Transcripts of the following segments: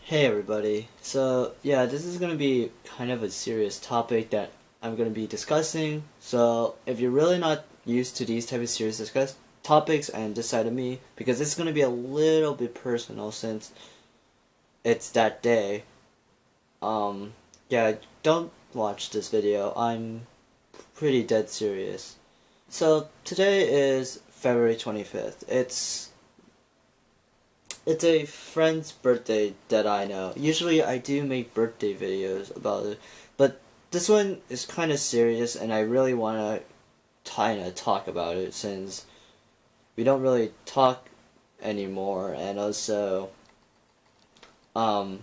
Hey everybody. So yeah, this is gonna be kind of a serious topic that I'm gonna be discussing. So if you're really not used to these type of serious discuss topics and this side of me, because it's gonna be a little bit personal since it's that day. Um, yeah, don't watch this video. I'm pretty dead serious. So today is February 25th. It's a friend's birthday that I know. Usually I do make birthday videos about it, but this one is kind of serious and I really want to kind of talk about it since we don't really talk anymore, and also um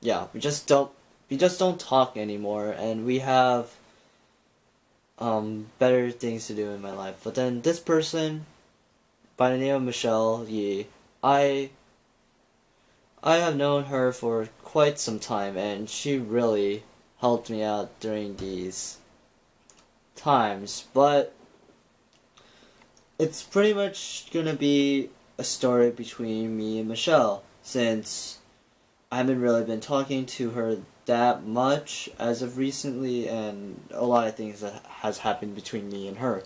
yeah, we just don't talk anymore, and we have better things to do in my life. But then this person by the name of Michelle Yee, I I have known her for quite some time, and she really helped me out during these times. But it's pretty much gonna be a story between me and Michelle, since I haven't really been talking to her that much as of recently, and a lot of things that has happened between me and her.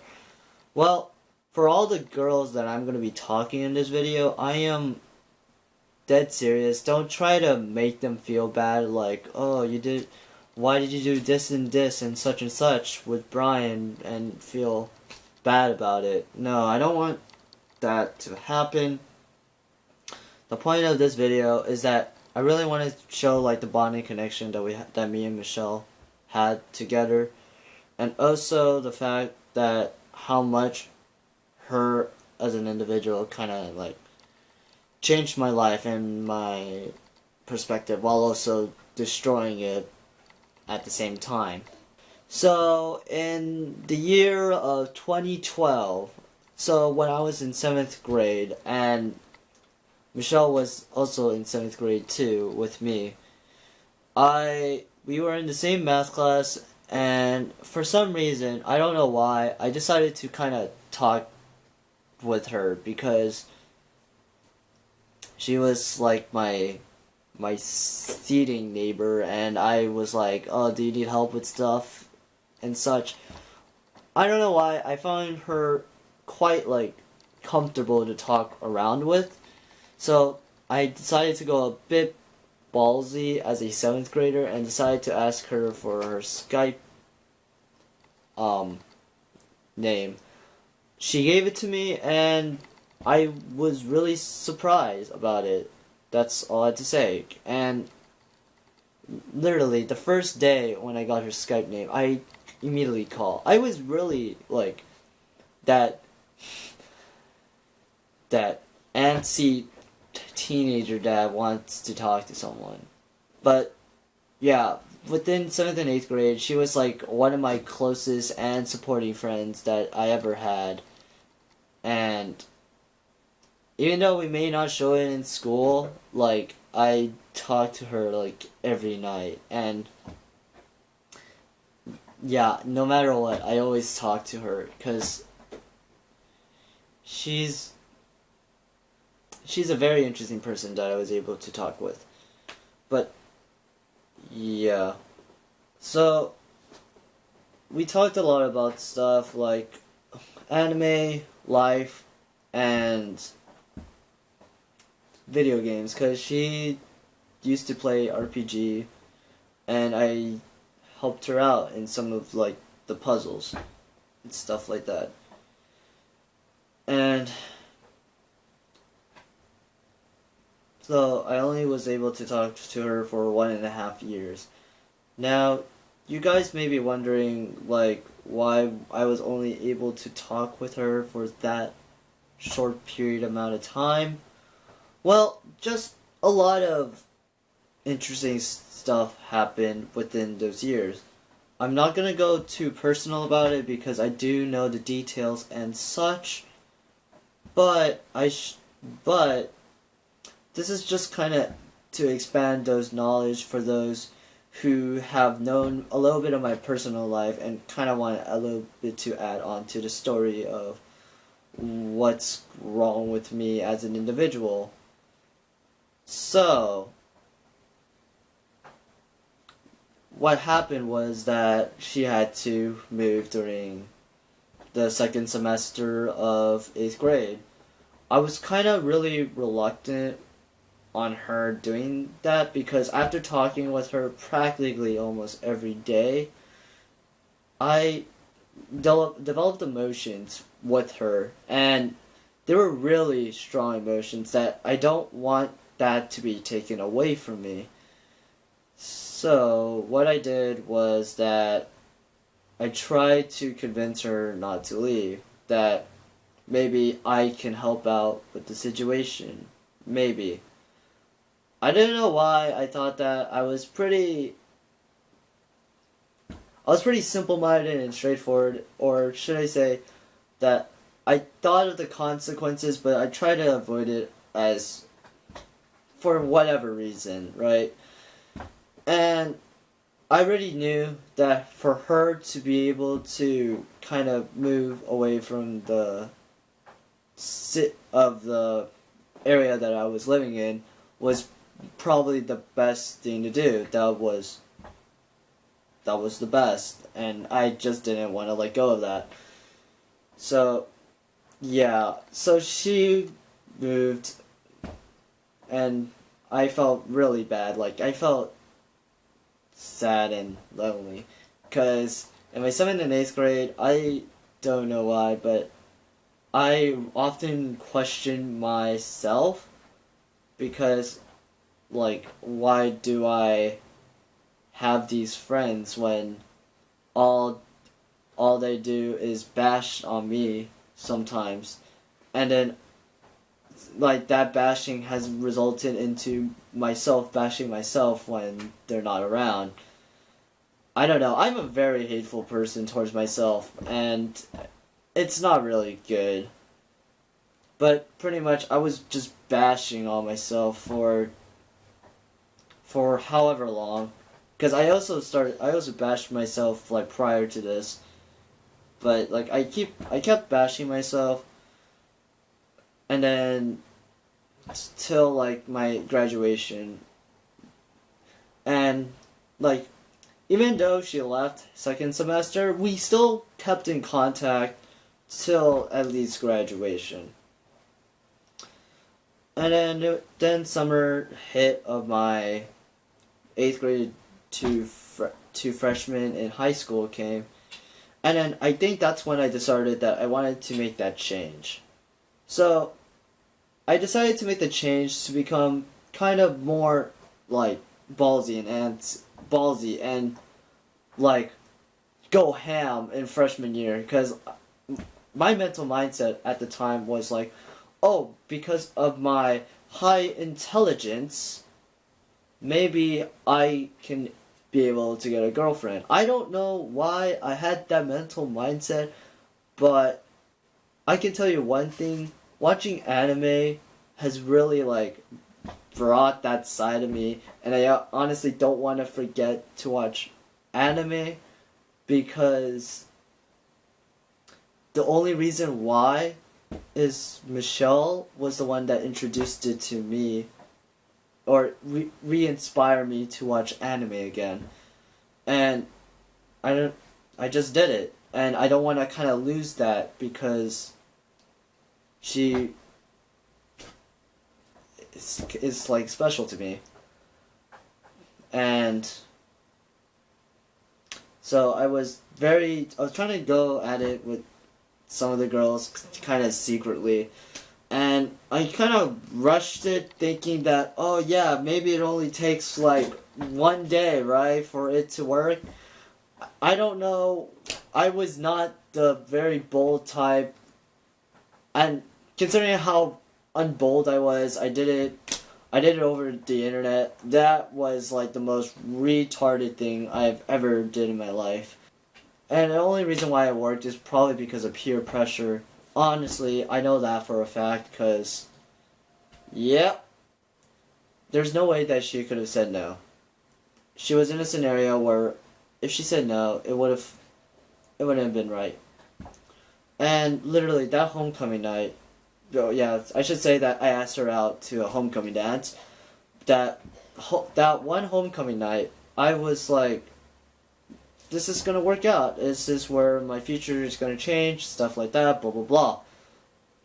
Well, for all the girls that I'm gonna be talking in this video, I am dead serious. Don't try to make them feel bad like, oh, why did you do this and such with Brian and feel bad about it. No, I don't want that to happen. The point of this video is that I really want to show like the bonding connection that me and Michelle had together, and also the fact that how much her as an individual kind of like changed my life and my perspective while also destroying it at the same time. So, in the year of 2012, so when I was in 7th grade, and Michelle was also in 7th grade too with me, we were in the same math class, and for some reason, I don't know why, I decided to kind of talk with her because she was like my seating neighbor, and I was like, "Oh, do you need help with stuff and such?" I don't know why I found her quite like comfortable to talk around with. So I decided to go a bit ballsy as a 7th grader and decided to ask her for her Skype um name. She gave it to me, and I was really surprised about it. That's all I had to say. And literally the first day when I got her Skype name, I immediately called. I was really like that that antsy teenager that wants to talk to someone. But yeah, within 7th and 8th grade, she was like one of my closest and supporting friends that I ever had. And even though we may not show it in school, like I talk to her like every night, and yeah, no matter what, I always talk to her because she's she's a very interesting person that I was able to talk with. But yeah, so we talked a lot about stuff like anime, life, and video games because she used to play RPG, and I helped her out in some of like the puzzles and stuff like that. And so I only was able to talk to her for 1.5 years. Now, you guys may be wondering like why I was only able to talk with her for that short period amount of time. Well, just a lot of interesting stuff happened within those years. I'm not gonna go too personal about it because I do know the details and such, but but this is just kind of to expand those knowledge for those who have known a little bit of my personal life and kind of want a little bit to add on to the story of what's wrong with me as an individual. So, what happened was that she had to move during the second semester of 8th grade. I was kind of really reluctant on her doing that because after talking with her practically almost every day, I developed emotions with her, and they were really strong emotions that I don't want that to be taken away from me. So, what I did was that I tried to convince her not to leave, that maybe I can help out with the situation. Maybe. I didn't know why I thought that I was pretty simple-minded and straightforward, or should I say that I thought of the consequences, but I tried to avoid it as for whatever reason, right? And I already knew that for her to be able to kind of move away from the the area that I was living in was probably the best thing to do. That was the best, and I just didn't want to let go of that. So, yeah, so she moved, and I felt really bad. Like, I felt sad and lonely, because in my 7th and 8th grade, I don't know why, but I often question myself, because, like, why do I have these friends when all they do is bash on me sometimes, and then like that bashing has resulted into myself bashing myself when they're not around. I don't know, I'm a very hateful person towards myself, and it's not really good. But pretty much I was just bashing on myself for however long. Because I also bashed myself, like, prior to this. But, like, I kept bashing myself. And then, till, like, my graduation. And, like, even though she left second semester, we still kept in contact till at least graduation. And then summer hit of my 8th grade to freshman in high school came, and then I think that's when I decided that I wanted to make that change. So I decided to make the change to become kind of more like ballsy and like go ham in freshman year, because my mental mindset at the time was like, oh, because of my high intelligence, maybe I can be able to get a girlfriend. I don't know why I had that mental mindset, but I can tell you one thing, watching anime has really, like, brought that side of me, and I honestly don't want to forget to watch anime, because the only reason why is Michelle was the one that introduced it to me, or re-inspire me to watch anime again. And I just did it. And I don't want to kind of lose that, because she is like special to me. And so I was trying to go at it with some of the girls kind of secretly. And I kind of rushed it thinking that, oh yeah, maybe it only takes like one day, right, for it to work. I don't know. I was not the very bold type. And considering how unbold I was, I did it over the internet. That was like the most retarded thing I've ever did in my life. And the only reason why it worked is probably because of peer pressure. Honestly, I know that for a fact, because, yep, there's no way that she could have said no. She was in a scenario where if she said no, it wouldn't have been right. And literally, that homecoming night, oh yeah, I should say that I asked her out to a homecoming dance. that one homecoming night, I was like, this is gonna work out. This is where my future is gonna change, stuff like that, blah blah blah.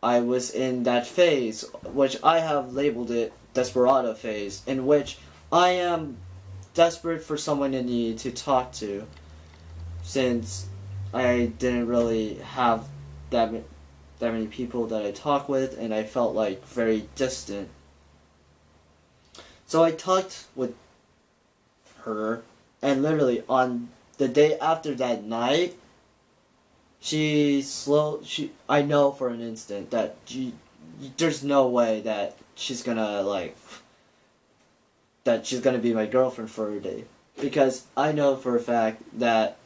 I was in that phase, which I have labeled it desperado phase, in which I am desperate for someone in need to talk to, since I didn't really have that many people that I talk with, and I felt like very distant. So I talked with her, and literally on the day after that night, I know for an instant that there's no way that she's gonna be my girlfriend for a day, because I know for a fact that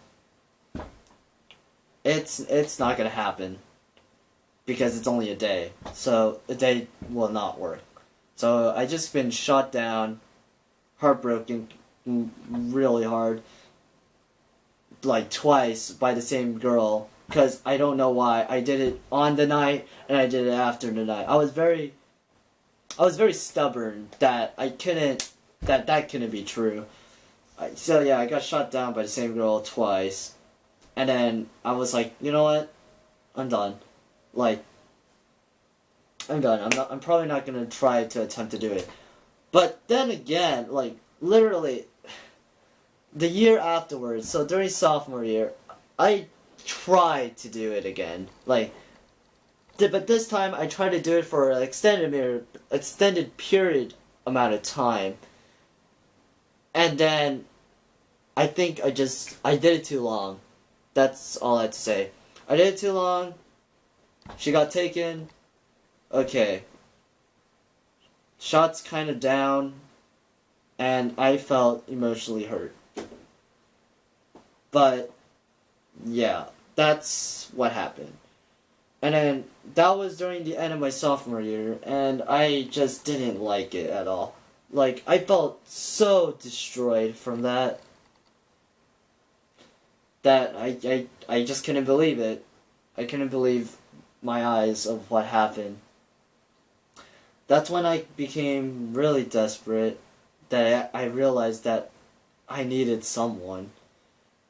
it's not gonna happen, because it's only a day, so a day will not work. So I just been shot down, heartbroken, really hard, like twice by the same girl, because I don't know why. I did it on the night and I did it after the night. I was very stubborn that that couldn't be true. So yeah, I got shot down by the same girl twice, and then I was like, you know what, I'm done. Like, I'm done. I'm probably not gonna try to attempt to do it. But then again, like literally, the year afterwards, so during sophomore year, I tried to do it again. Like, but this time I tried to do it for an extended period amount of time. And then I think I did it too long. That's all I had to say. I did it too long. She got taken. Okay. Shots kind of down. And I felt emotionally hurt. But, yeah, that's what happened. And then, that was during the end of my sophomore year, and I just didn't like it at all. Like, I felt so destroyed from that I just couldn't believe it. I couldn't believe my eyes of what happened. That's when I became really desperate, that I realized that I needed someone.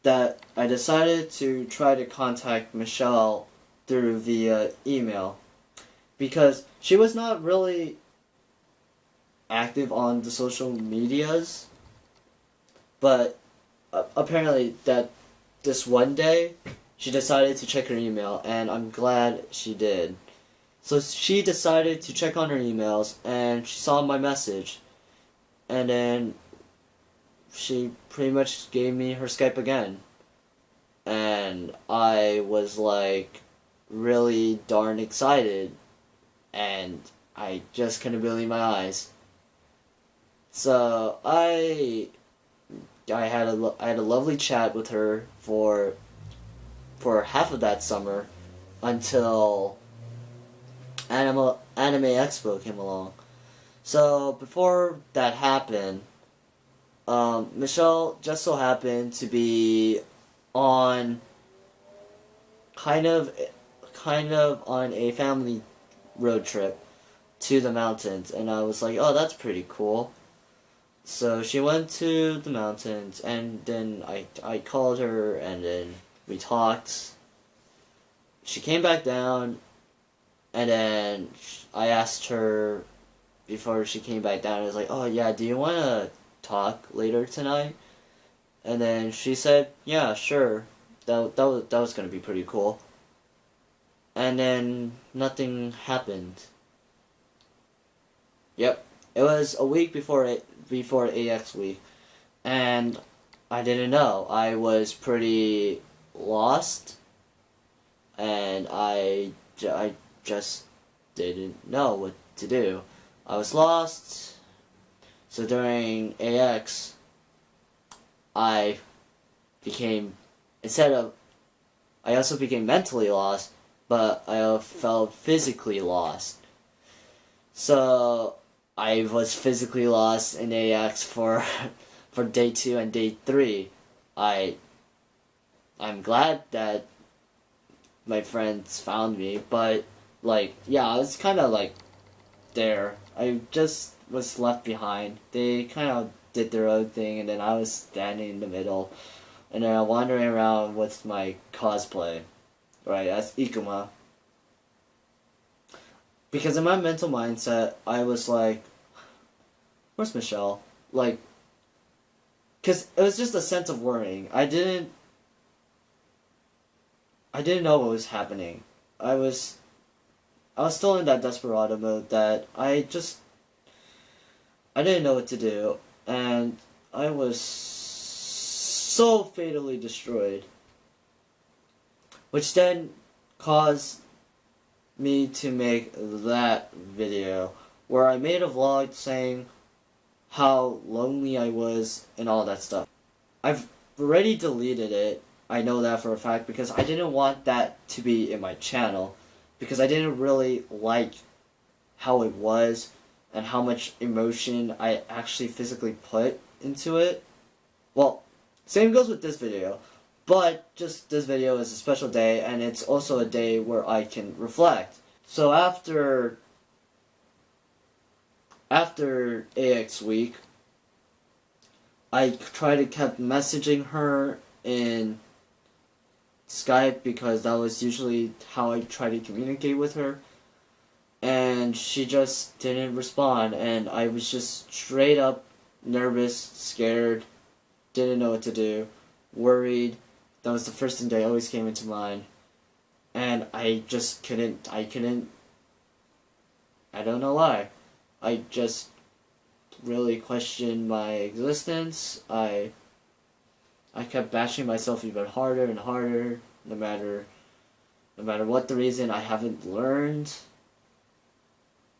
That I decided to try to contact Michelle through via email, because she was not really active on the social medias, but apparently that this one day she decided to check her email, and I'm glad she did. So she decided to check on her emails, and she saw my message, and then she pretty much gave me her Skype again. And I was like really darn excited, and I just couldn't believe my eyes. So I had a lovely chat with her for half of that summer, until Anime Expo came along. So before that happened, Michelle just so happened to be on kind of on a family road trip to the mountains, and I was like, oh, that's pretty cool. So she went to the mountains, and then I called her, and then we talked. She came back down, and then I asked her before she came back down, I was like, oh yeah, do you want to talk later tonight? And then she said, yeah, sure. That was going to be pretty cool. And then nothing happened. Yep. It was a week before AX week. And I didn't know. I was pretty lost. And I just didn't know what to do. I was lost. So during AX, I also became mentally lost, but I felt physically lost. So I was physically lost in AX for day 2 and day 3. I'm glad that my friends found me, but like, yeah, I was kind of like there. I just was left behind. They kind of did their own thing, and then I was standing in the middle, and then I'm wandering around with my cosplay, right, as Ikuma. Because in my mental mindset, I was like, where's Michelle? Like, because it was just a sense of worrying. I didn't know what was happening. I was still in that desperado mode that I didn't know what to do, and I was so fatally destroyed. Which then caused me to make that video, where I made a vlog saying how lonely I was and all that stuff. I've already deleted it, I know that for a fact, because I didn't want that to be in my channel, because I didn't really like how it was and how much emotion I actually physically put into it. Well, same goes with this video, but just this video is a special day, and it's also a day where I can reflect. So after AX week, I tried to kept messaging her in Skype, because that was usually how I try to communicate with her, and she just didn't respond, and I was just straight up nervous, scared, didn't know what to do, worried. That was the first thing that always came into mind, and I just couldn't, I don't know why, I just really questioned my existence. I kept bashing myself even harder and harder, no matter what the reason. I haven't learned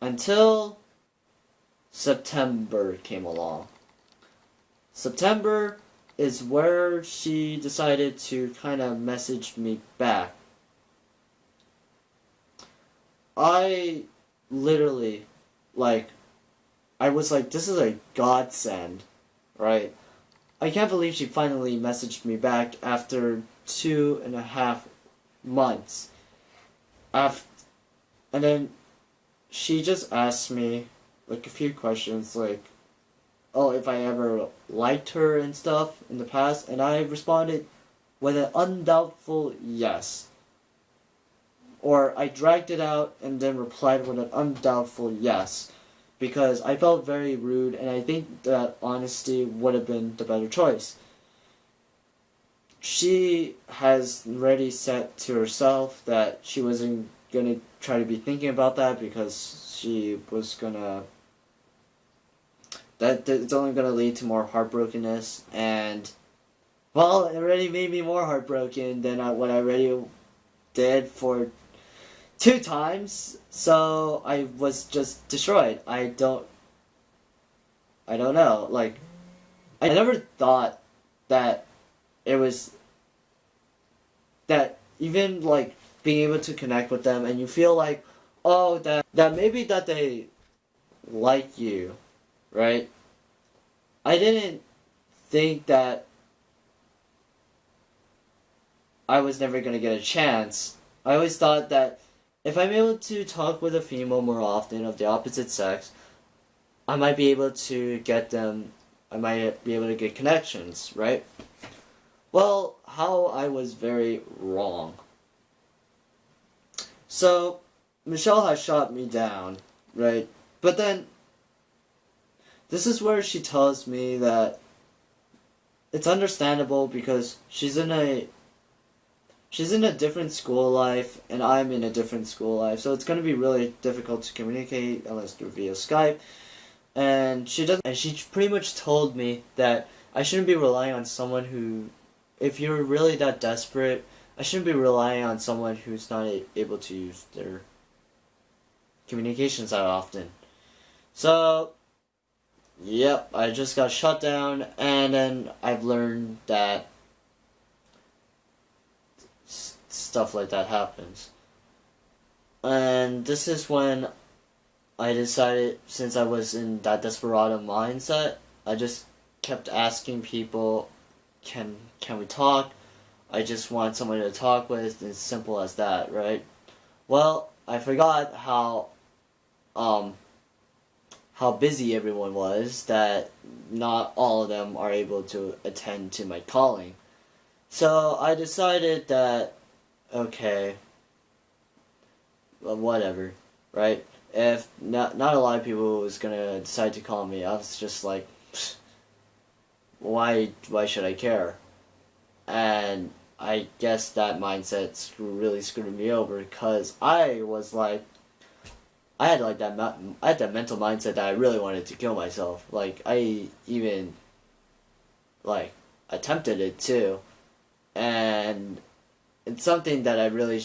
until September came along. September is where she decided to kind of message me back. I literally, I was like, this is a godsend, right? I can't believe she finally messaged me back after 2.5 months. And then she just asked me, a few questions, oh, if I ever liked her and stuff in the past, and I responded with an undoubtful yes. Or I dragged it out and then replied with an undoubtful yes, because I felt very rude, and I think that honesty would have been the better choice. She has already said to herself that she wasn't gonna try to be thinking about that, because she was gonna, that it's only gonna lead to more heartbrokenness, and, well, it already made me more heartbroken than what I already did for 2 times, so I was just destroyed. I don't know, I never thought that it was, that even, being able to connect with them, and you feel like, oh, that maybe that they like you, right? I didn't think that I was never gonna get a chance. I always thought that if I'm able to talk with a female more often of the opposite sex, I might be able to get them, I might be able to get connections, right? Well, how I was very wrong. So, Michelle has shot me down, right? But then, this is where she tells me that it's understandable, because she's in a different school life, and I'm in a different school life, so it's going to be really difficult to communicate unless through via Skype. And she pretty much told me that I shouldn't be relying on someone who, if you're really that desperate, I shouldn't be relying on someone who's not able to use their communications that often. So, yep, I just got shut down, and then I've learned that stuff like that happens. And this is when I decided, since I was in that desperado mindset, I just kept asking people, can we talk? I just want someone to talk with. It's simple as that, right? Well, I forgot how how busy everyone was, that not all of them are able to attend to my calling. So I decided that, okay, well, whatever, right? If not a lot of people was gonna decide to call me, I was just like, why should I care? And I guess that mindset really screwed me over, because I was like, I had like I had that mental mindset that I really wanted to kill myself. Like, I even like attempted it too, and it's something that I really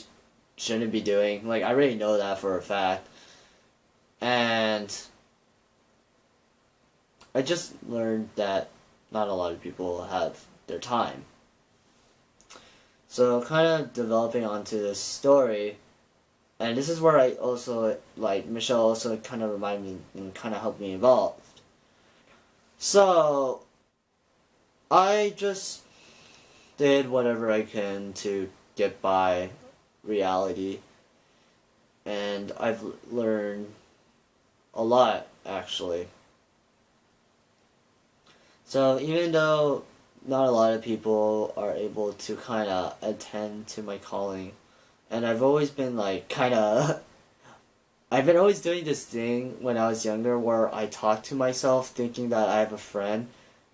shouldn't be doing. Like, I already know that for a fact, and I just learned that not a lot of people have their time. So kind of developing onto this story, and this is where I also, like, Michelle also kind of reminded me and kind of helped me evolve. So I just did whatever I can to get by reality, and I've learned a lot, actually. So even though not a lot of people are able to kind of attend to my calling, and I've always been like kind of I've been always doing this thing when I was younger where I talk to myself thinking that I have a friend.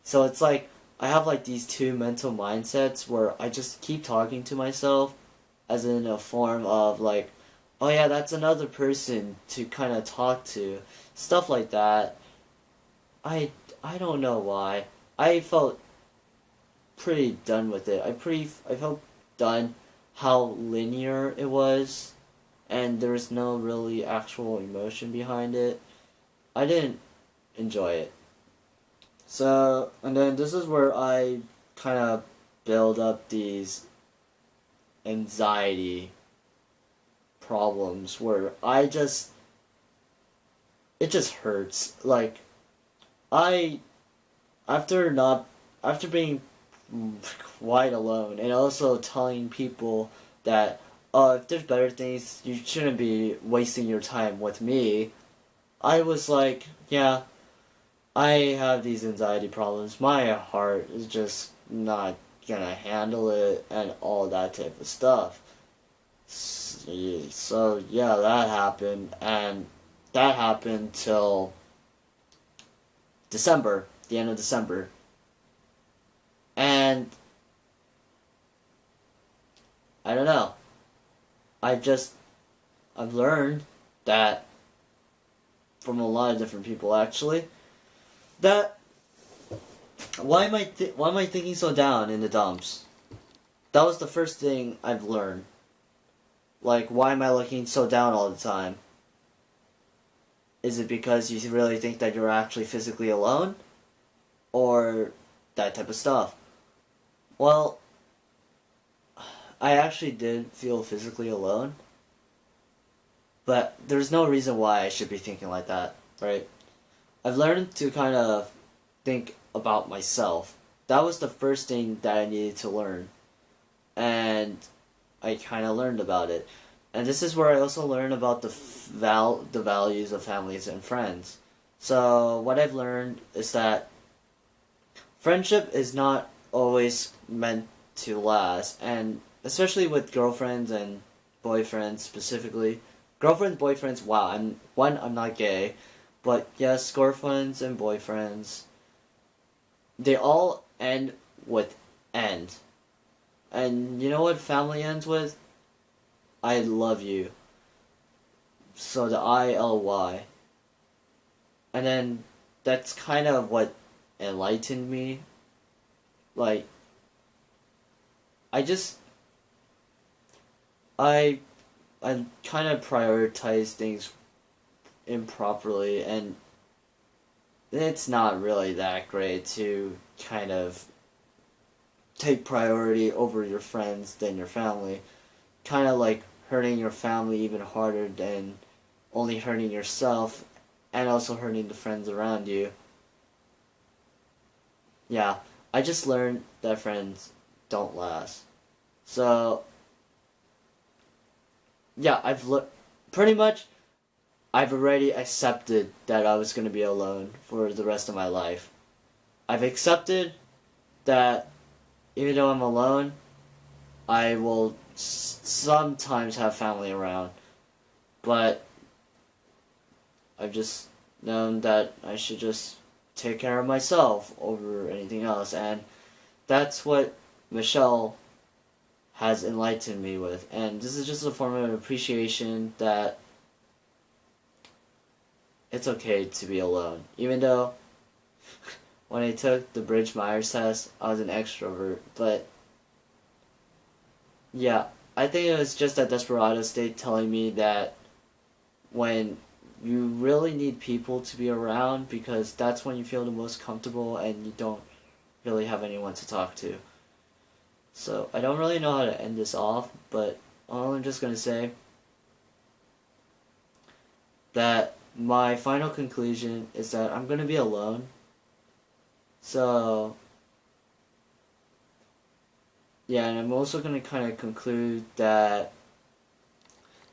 So it's like I have like these two mental mindsets where I just keep talking to myself, as in a form of like, oh yeah, that's another person to kind of talk to, stuff like that. I don't know why. I felt pretty done with it. I felt done how linear it was, and there was no really actual emotion behind it. I didn't enjoy it. So, and then this is where I kind of build up these anxiety problems where it just hurts. Like, I, after not, after being quite alone, and also telling people that, if there's better things, you shouldn't be wasting your time with me, I was like, yeah, I have these anxiety problems. My heart is just not gonna handle it, and all that type of stuff. So yeah, that happened, and that happened till December, the end of December. And I don't know. I've learned that from a lot of different people, actually, that why am I thinking so down in the dumps? That was the first thing I've learned. Like, why am I looking so down all the time? Is it because you really think that you're actually physically alone? Or that type of stuff? Well, I actually did feel physically alone, but there's no reason why I should be thinking like that, right? I've learned to kind of think about myself. That was the first thing that I needed to learn, and I kind of learned about it. And this is where I also learned about the values of families and friends. So what I've learned is that friendship is not always meant to last, and especially with girlfriends and boyfriends specifically. Girlfriends, boyfriends, wow, I'm not gay, but yes, girlfriends and boyfriends, they all end with end. And you know what family ends with? I love you. So the ILY. And then that's kind of what enlightened me. Like, I just I I kind of prioritize things improperly, and it's not really that great to kind of take priority over your friends than your family. Kind of like hurting your family even harder than only hurting yourself, and also hurting the friends around you. Yeah, I just learned that friends don't last. So, yeah, pretty much I've already accepted that I was going to be alone for the rest of my life. I've accepted that even though I'm alone, I will sometimes have family around. But I've just known that I should just take care of myself over anything else. And that's what Michelle has enlightened me with. And this is just a form of appreciation that it's okay to be alone. Even though when I took the Bridge Myers test, I was an extrovert. But yeah, I think it was just that desperado state telling me that when you really need people to be around, because that's when you feel the most comfortable and you don't really have anyone to talk to. So I don't really know how to end this off, but all I'm just gonna say that my final conclusion is that I'm gonna be alone. So yeah, and I'm also gonna kind of conclude that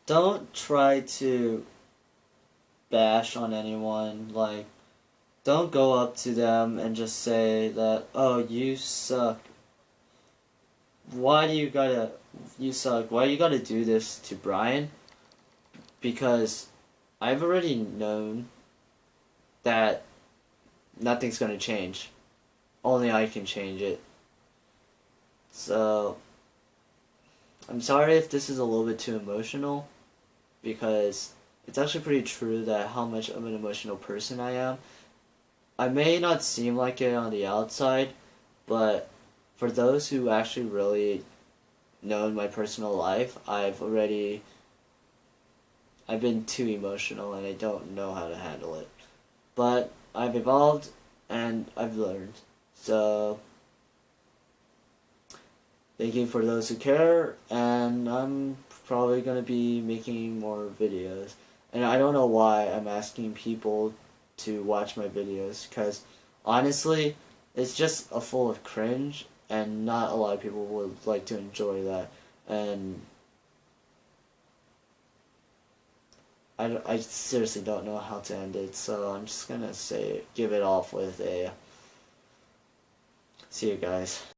don't try to bash on anyone. Like, don't go up to them and just say that, oh, you suck. Why do you gotta, you suck? Why you gotta do this to Brian? Because I've already known that nothing's gonna change. Only I can change it. So, I'm sorry if this is a little bit too emotional, because it's actually pretty true that how much of an emotional person I am. I may not seem like it on the outside, but for those who actually really know my personal life, I've been too emotional and I don't know how to handle it. But I've evolved and I've learned. So thank you for those who care, and I'm probably going to be making more videos. And I don't know why I'm asking people to watch my videos, because honestly, it's just a full of cringe, and not a lot of people would like to enjoy that. And I seriously don't know how to end it, so I'm just gonna give it off with a see you guys.